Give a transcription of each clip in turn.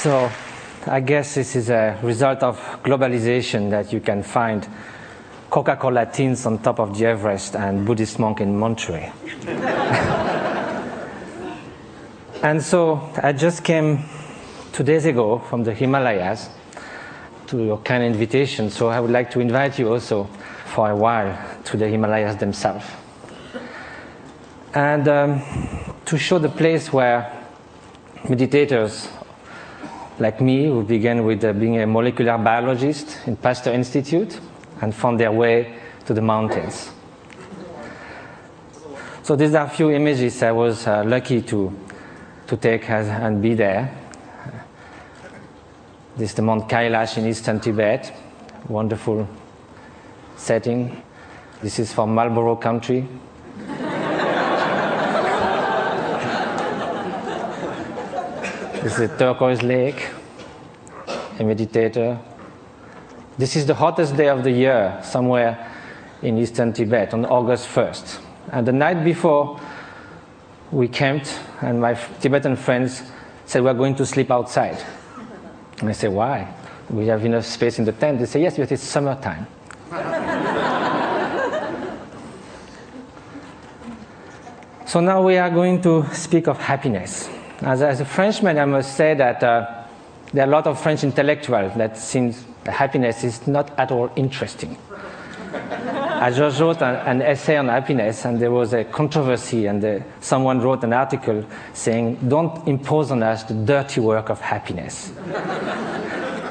So I guess this is a result of globalization that you can find Coca-Cola tins on top of the Everest and Buddhist monk in Monterey. And so I just came 2 days ago from the Himalayas to your kind invitation, so I would like to invite you also for a while to the Himalayas themselves. And to show the place where meditators like me, who began with being a molecular biologist in Pasteur Institute and found their way to the mountains. So these are a few images I was lucky to take and be there. This is the Mount Kailash in eastern Tibet, wonderful setting. This is from Marlborough country. This is a turquoise lake, a meditator. This is the hottest day of the year, somewhere in eastern Tibet, on August 1st. And the night before, we camped, and my Tibetan friends said, we're going to sleep outside. And I said, why? We have enough space in the tent. They say, yes, but it's summertime. So now we are going to speak of happiness. As a Frenchman, I must say that there are a lot of French intellectuals that seems happiness is not at all interesting. I just wrote an essay on happiness, and there was a controversy, and someone wrote an article saying, don't impose on us the dirty work of happiness.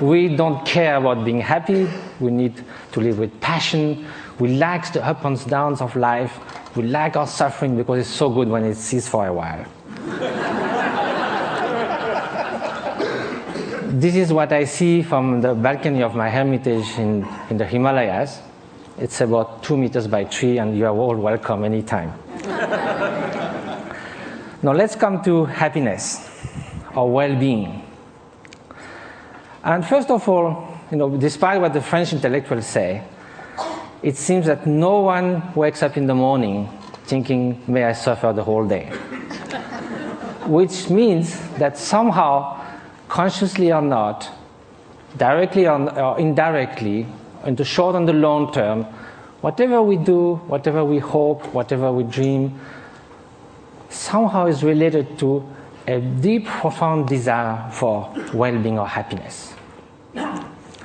We don't care about being happy. We need to live with passion. We like the ups and downs of life. We like our suffering because it's so good when it ceases for a while. This is what I see from the balcony of my hermitage in the Himalayas. It's about 2 meters by 3, and you are all welcome anytime. Now let's come to happiness, or well-being. And first of all, despite what the French intellectuals say, it seems that no one wakes up in the morning thinking, may I suffer the whole day. Which means that somehow, consciously or not, directly or indirectly, in the short and the long term, whatever we do, whatever we hope, whatever we dream, somehow is related to a deep, profound desire for well-being or happiness.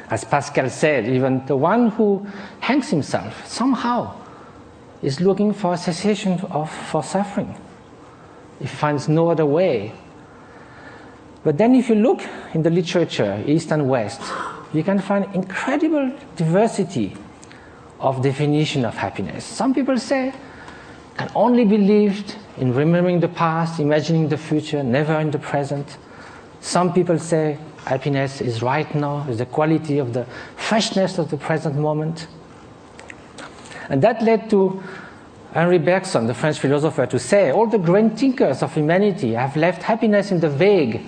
As Pascal said, even the one who hangs himself somehow is looking for a cessation for suffering. He finds no other way. But then if you look in the literature, East and West, you can find incredible diversity of definition of happiness. Some people say can only be lived in remembering the past, imagining the future, never in the present. Some people say happiness is right now, is the quality of the freshness of the present moment. And that led to Henri Bergson, the French philosopher, to say all the great thinkers of humanity have left happiness in the vague,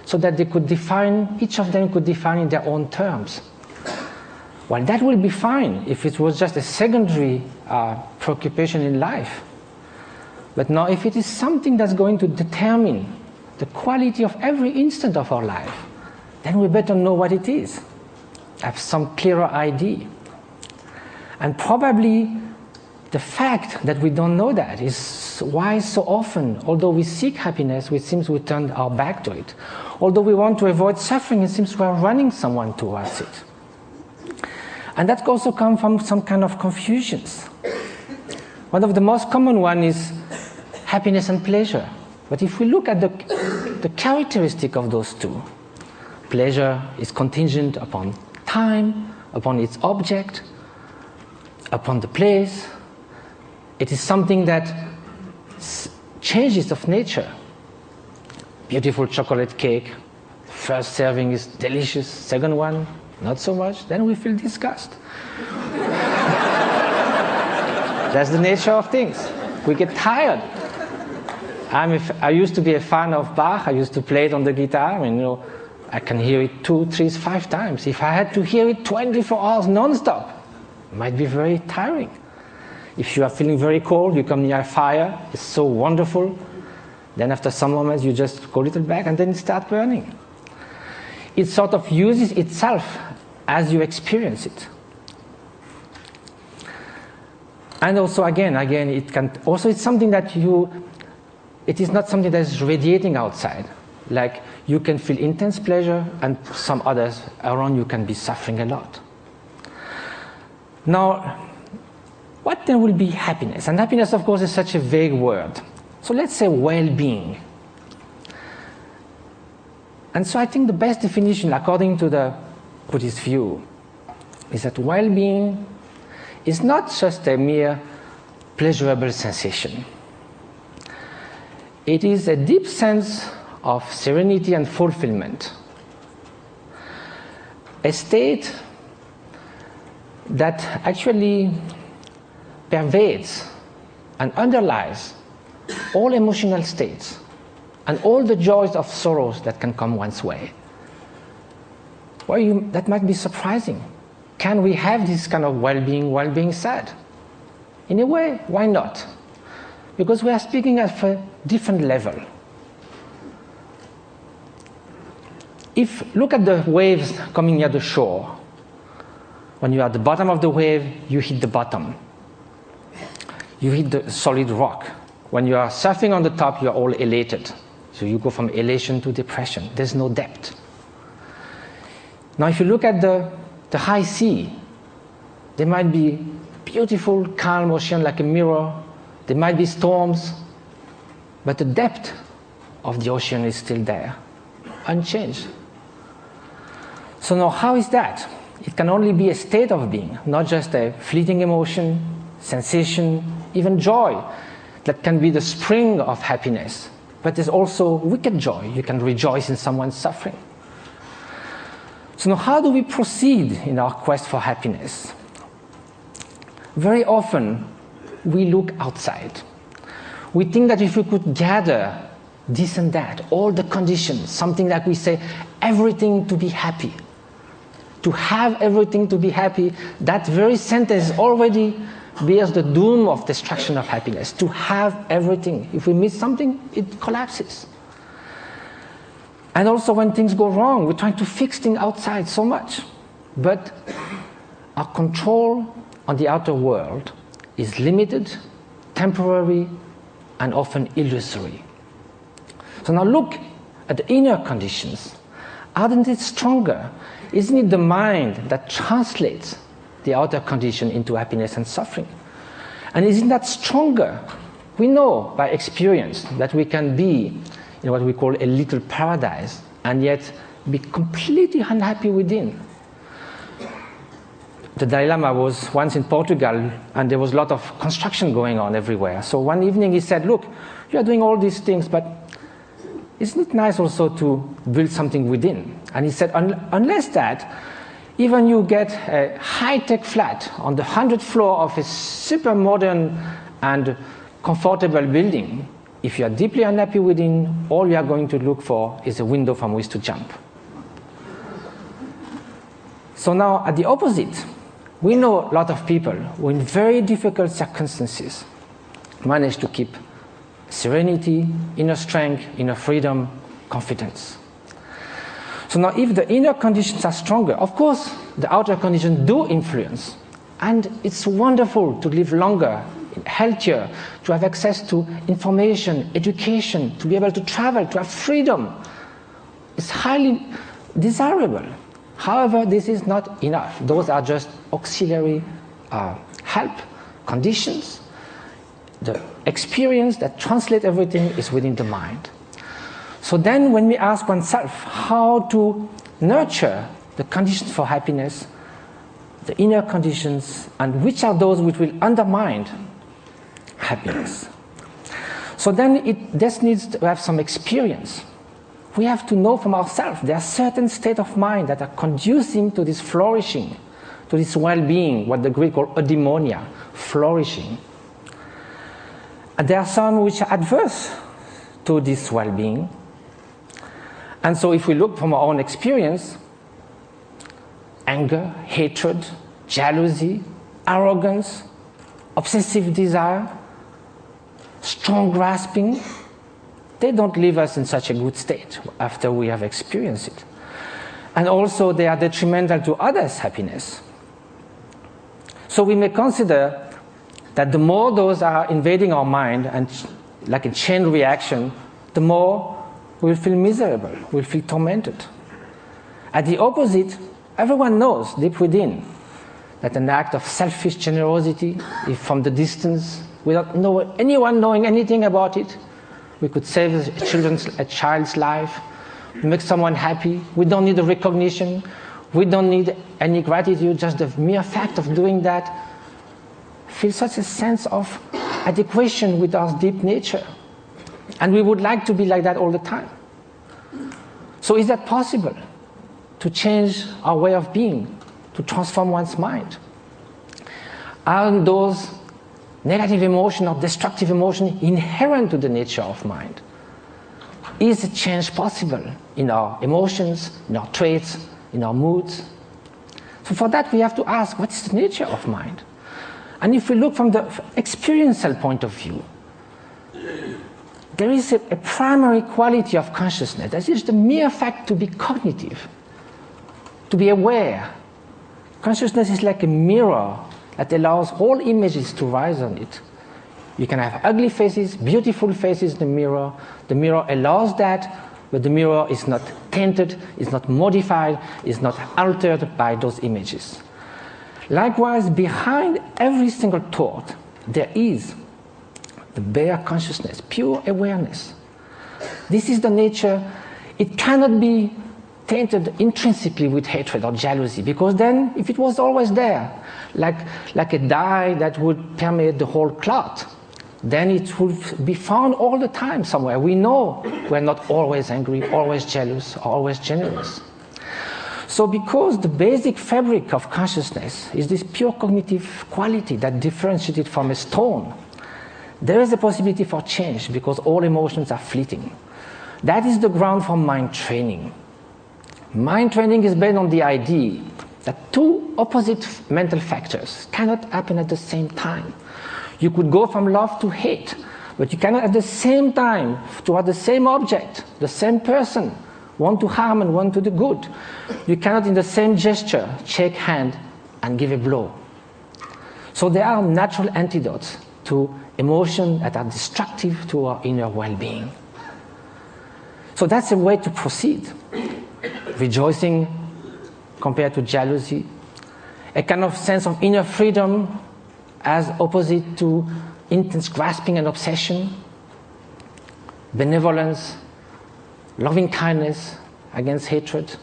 so that they could define, each of them could define in their own terms. Well, that will be fine if it was just a secondary preoccupation in life. But now, if it is something that's going to determine the quality of every instant of our life, then we better know what it is, have some clearer idea. And probably the fact that we don't know that is why so often, although we seek happiness, it seems we turn our back to it. Although we want to avoid suffering, it seems we are running someone towards it. And that also comes from some kind of confusions. One of the most common ones is happiness and pleasure. But if we look at the characteristic of those two, pleasure is contingent upon time, upon its object, upon the place. It is something that changes of nature. Beautiful chocolate cake, first serving is delicious, second one, not so much, then we feel disgust. That's the nature of things. We get tired. I used to be a fan of Bach. I used to play it on the guitar. I can hear it 2, 3, 5 times. If I had to hear it 24 hours non-stop, it might be very tiring. If you are feeling very cold, you come near a fire, it's so wonderful. Then after some moments, you just go a little back and then it starts burning. it sort of uses itself as you experience it. And also, again, it can also, it's something that it is not something that is radiating outside. Like, you can feel intense pleasure, and some others around you can be suffering a lot. Now, what then will be happiness? And happiness, of course, is such a vague word. So let's say well-being. And so I think the best definition, according to the Buddhist view, is that well-being is not just a mere pleasurable sensation. It is a deep sense of serenity and fulfillment, a state that actually pervades and underlies all emotional states and all the joys of sorrows that can come one's way. Well, that might be surprising. Can we have this kind of well-being while being sad? In a way, why not? Because we are speaking at a different level. Look at the waves coming near the shore. When you are at the bottom of the wave, you hit the bottom. You hit the solid rock. When you are surfing on the top, you are all elated. So you go from elation to depression. There's no depth. Now, if you look at the high sea, there might be beautiful, calm ocean like a mirror. There might be storms, but the depth of the ocean is still there, unchanged. So now, how is that? It can only be a state of being, not just a fleeting emotion, sensation, even joy that can be the spring of happiness. But there's also wicked joy. You can rejoice in someone's suffering. So now, how do we proceed in our quest for happiness? Very often, we look outside. We think that if we could gather this and that, all the conditions, something like we say, everything to be happy, to have everything to be happy, that very sentence already bears the doom of destruction of happiness. To have everything. If we miss something, it collapses. And also when things go wrong, we're trying to fix things outside so much. But our control on the outer world is limited, temporary, and often illusory. So now look at the inner conditions. Aren't it stronger? Isn't it the mind that translates the outer condition into happiness and suffering? And isn't that stronger? We know by experience that we can be in what we call a little paradise and yet be completely unhappy within. The Dalai Lama was once in Portugal and there was a lot of construction going on everywhere. So one evening he said, look, you are doing all these things, but isn't it nice also to build something within? And he said, unless that, even you get a high-tech flat on the 100th floor of a super modern and comfortable building, if you are deeply unhappy within, all you are going to look for is a window from which to jump. So now, at the opposite, we know a lot of people who in very difficult circumstances manage to keep serenity, inner strength, inner freedom, confidence. So now if the inner conditions are stronger, of course the outer conditions do influence. And it's wonderful to live longer, healthier, to have access to information, education, to be able to travel, to have freedom. It's highly desirable. However, this is not enough. Those are just auxiliary help, conditions. The experience that translates everything is within the mind. So then when we ask oneself how to nurture the conditions for happiness, the inner conditions, and which are those which will undermine happiness. So then this needs to have some experience. We have to know from ourselves there are certain states of mind that are conducing to this flourishing, to this well-being, what the Greek call eudaimonia, flourishing. And there are some which are adverse to this well-being. And so if we look from our own experience, anger, hatred, jealousy, arrogance, obsessive desire, strong grasping, they don't leave us in such a good state after we have experienced it. and also they are detrimental to others' happiness. So we may consider that the more those are invading our mind, and like a chain reaction, the more we will feel miserable, we will feel tormented. At the opposite, everyone knows deep within that an act of selfish generosity, if from the distance, without anyone knowing anything about it, we could save a child's life, make someone happy. We don't need a recognition. We don't need any gratitude. Just the mere fact of doing that feels such a sense of adequation with our deep nature. And we would like to be like that all the time. So is that possible? To change our way of being, to transform one's mind? Aren't those negative emotions or destructive emotions inherent to the nature of mind? Is a change possible in our emotions, in our traits, in our moods? So for that we have to ask, what is the nature of mind? And if we look from the experiential point of view, there is a primary quality of consciousness. That is the mere fact to be cognitive, to be aware. Consciousness is like a mirror that allows all images to rise on it. You can have ugly faces, beautiful faces in the mirror. The mirror allows that, but the mirror is not tainted, is not modified, is not altered by those images. Likewise, behind every single thought, there is the bare consciousness, pure awareness. This is the nature. It cannot be tainted intrinsically with hatred or jealousy, because then, if it was always there, like a dye that would permeate the whole cloth, then it would be found all the time somewhere. We know we're not always angry, always jealous, always generous. So because the basic fabric of consciousness is this pure cognitive quality that differentiates it from a stone, there is a possibility for change, because all emotions are fleeting. That is the ground for mind training. Mind training is based on the idea that two opposite mental factors cannot happen at the same time. You could go from love to hate, but you cannot at the same time, toward the same object, the same person, want to harm and want to do good. You cannot in the same gesture shake hand and give a blow. So there are natural antidotes to emotions that are destructive to our inner well-being. So that's a way to proceed. Rejoicing compared to jealousy, a kind of sense of inner freedom as opposite to intense grasping and obsession, benevolence, loving kindness against hatred.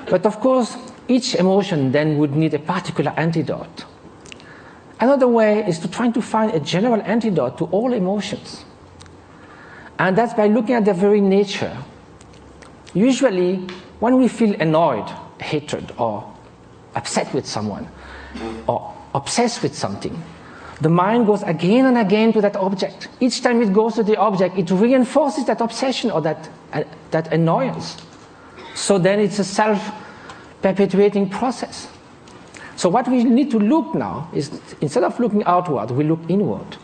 But of course, each emotion then would need a particular antidote. Another way is to try to find a general antidote to all emotions. And that's by looking at their very nature. Usually, when we feel annoyed, hatred, or upset with someone, or obsessed with something, the mind goes again and again to that object. Each time it goes to the object, it reinforces that obsession or that annoyance. So then it's a self-perpetuating process. So what we need to look now is, instead of looking outward, we look inward.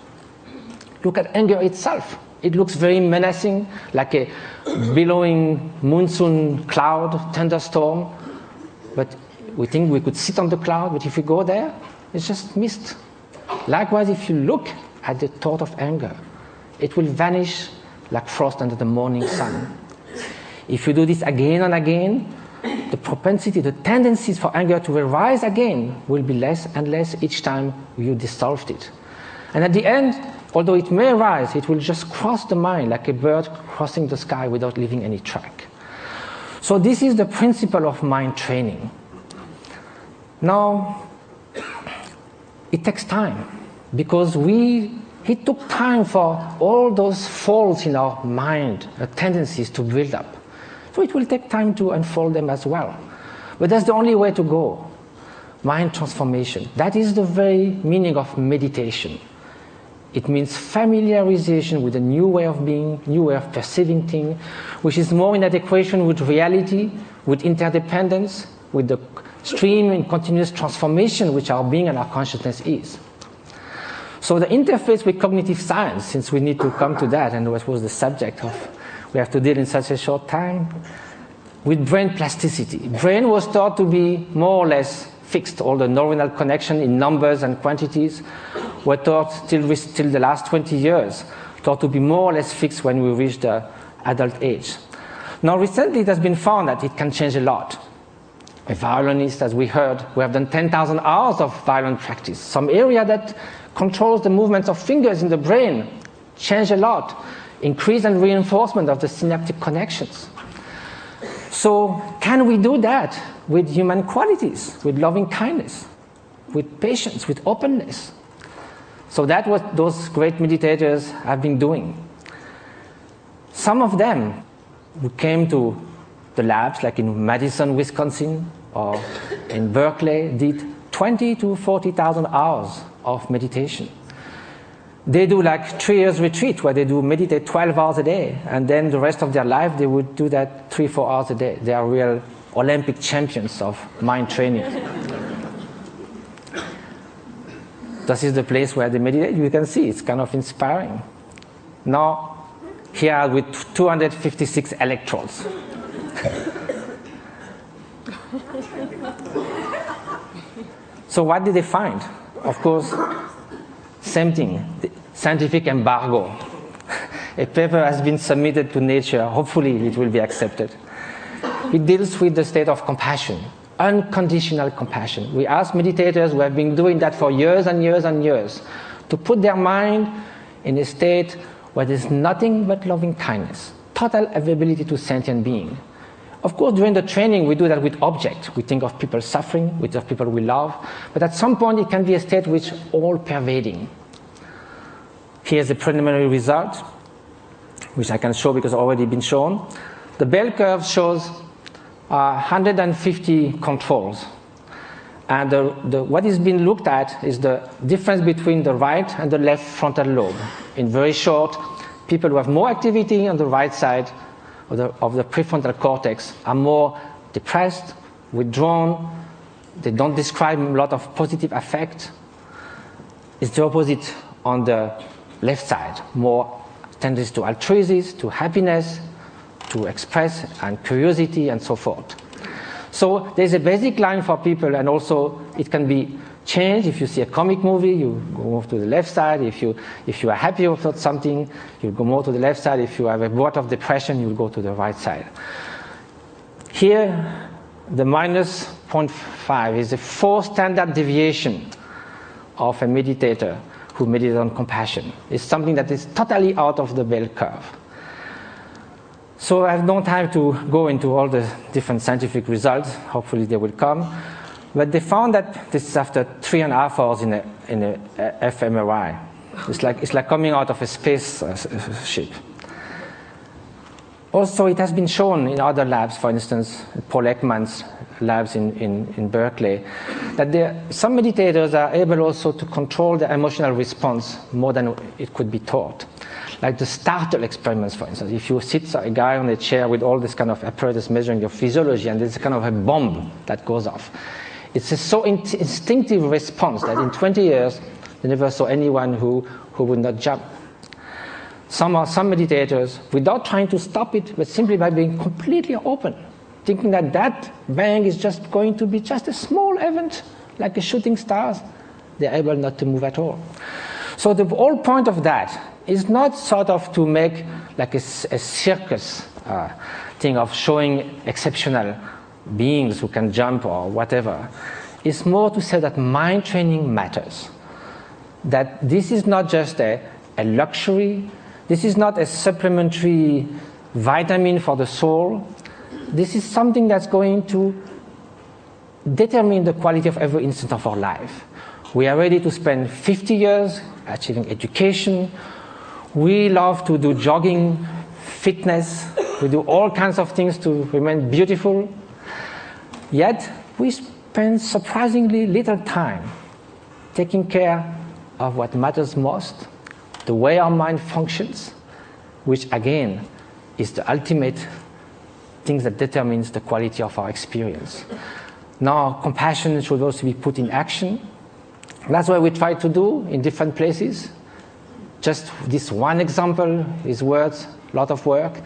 Look at anger itself. It looks very menacing, like a billowing monsoon cloud, thunderstorm. But we think we could sit on the cloud, but if we go there, it's just mist. Likewise, if you look at the thought of anger, it will vanish like frost under the morning sun. If you do this again and again, the propensity, the tendencies for anger to arise again will be less and less each time you dissolved it. And at the end, although it may arise, it will just cross the mind like a bird crossing the sky without leaving any track. So this is the principle of mind training. Now, it takes time, because it took time for all those faults in our mind, tendencies to build up. So it will take time to unfold them as well. But that's the only way to go. Mind transformation. That is the very meaning of meditation. It means familiarization with a new way of being, new way of perceiving things, which is more in adequation with reality, with interdependence, with the stream and continuous transformation which our being and our consciousness is. So the interface with cognitive science, since we need to come to that, and what was the subject of we have to deal in such a short time, with brain plasticity. Brain was thought to be more or less fixed. All the neuronal connection in numbers and quantities were thought till the last 20 years, thought to be more or less fixed when we reach the adult age. Now recently it has been found that it can change a lot. A violinist, as we heard, we have done 10,000 hours of violin practice. Some area that controls the movements of fingers in the brain change a lot. Increase and reinforcement of the synaptic connections. So can we do that with human qualities, with loving kindness, with patience, with openness? So that's what those great meditators have been doing. Some of them who came to the labs, like in Madison, Wisconsin, or in Berkeley, did 20 to 40,000 hours of meditation. They do like 3 years retreat where they do meditate 12 hours a day, and then the rest of their life they would do that 3-4 hours a day. They are real Olympic champions of mind training. This is the place where they meditate. You can see it's kind of inspiring. Now, here with 256 electrodes. So what did they find? Of course, same thing, the scientific embargo. A paper has been submitted to Nature. Hopefully it will be accepted. It deals with the state of compassion, unconditional compassion. We ask meditators who have been doing that for years and years and years to put their mind in a state where there's nothing but loving kindness, total availability to sentient being. Of course, during the training, we do that with objects. We think of people suffering, we think of people we love. But at some point, it can be a state which is all-pervading. Here's a preliminary result, which I can show because it's already been shown. The bell curve shows 150 controls. And what is being looked at is the difference between the right and the left frontal lobe. In very short, people who have more activity on the right side of the prefrontal cortex are more depressed, withdrawn, they don't describe a lot of positive affect. It's the opposite on the left side, more tendency to altruism, to happiness, to express, and curiosity, and so forth. So there's a basic line for people, and also it can be changed. If you see a comic movie, you go more to the left side. If you are happy about something, you go more to the left side. If you have a bout of depression, you go to the right side. Here, the minus 0.5 is a 4 standard deviation of a meditator who meditates on compassion. It's something that is totally out of the bell curve. So I have no time to go into all the different scientific results. Hopefully they will come. But they found that this is after 3.5 hours in a fMRI. It's like coming out of a space ship. Also, it has been shown in other labs, for instance, Paul Ekman's labs in Berkeley, that some meditators are able also to control their emotional response more than it could be taught. Like the startle experiments, for instance. If you sit a guy on a chair with all this kind of apparatus measuring your physiology, and there's kind of a bomb that goes off. It's a so instinctive response that in 20 years, they never saw anyone who would not jump. Some meditators, without trying to stop it, but simply by being completely open, thinking that that bang is just going to be just a small event, like a shooting stars, they're able not to move at all. So the whole point of that is not sort of to make like a circus thing of showing exceptional beings who can jump or whatever. It's more to say that mind training matters. That this is not just a luxury. This is not a supplementary vitamin for the soul. This is something that's going to determine the quality of every instant of our life. We are ready to spend 50 years achieving education. We love to do jogging, fitness. We do all kinds of things to remain beautiful. Yet, we spend surprisingly little time taking care of what matters most, the way our mind functions, which again is the ultimate thing that determines the quality of our experience. Now, compassion should also be put in action. That's what we try to do in different places. Just this one example is worth a lot of work.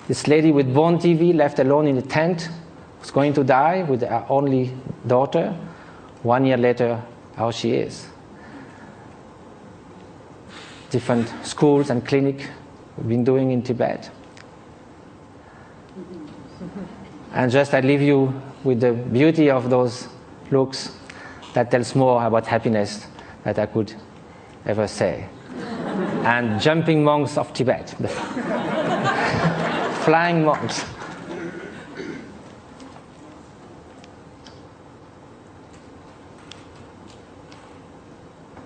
This lady with bone TV left alone in a tent was going to die with her only daughter. 1 year later, how she is. Different schools and clinics we've been doing in Tibet. And just I leave you with the beauty of those looks that tells more about happiness that I could ever say. And jumping monks of Tibet. Flying monks.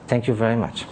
Thank you very much.